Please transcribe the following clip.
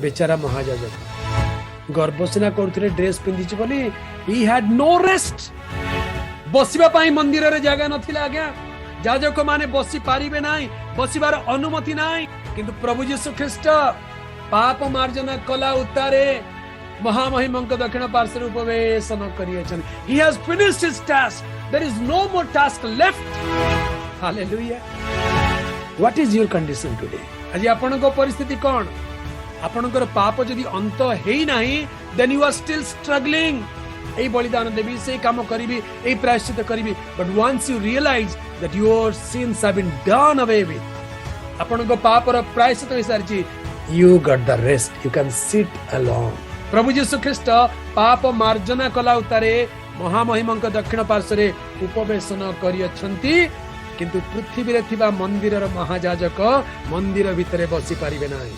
बेचारा महायाजक गर्भ सिना करुले ड्रेस पिंधि बोली ही हैड नो रेस्ट बसिबा पाई मंदिर रे जगह नथिला आज्ञा याजक माने बसी पारिबे नाही बसिबार अनुमति नाही किंतु प्रभु यीशु ख्रीष्ट पाप मार्जना कला उतारे महामहिमंक दक्षिण पार्श्व उपवेशन करियछन he has finished his task there is no more task left hallelujah what is your condition today आज आपन को परिस्थिति कोन आपनकर पाप जदि अंत हेई नाही then you are still struggling ए बलिदान देबी से काम करिबी ए प्रायश्चित करिबी but once you realize that your sins have been done away with आपन को पाप र प्रायश्चित होई Sarchi you got the rest you can sit alone प्रभु यीशु ख्रीष्ट पाप मार्जना कला उतारे महामहिमंक दक्षिण पार्श्व उपवेशन करियछंती किंतु पृथ्वी रे थिबा मंदिरर महायाजक मंदिर भितरे बसी पारिबे नाही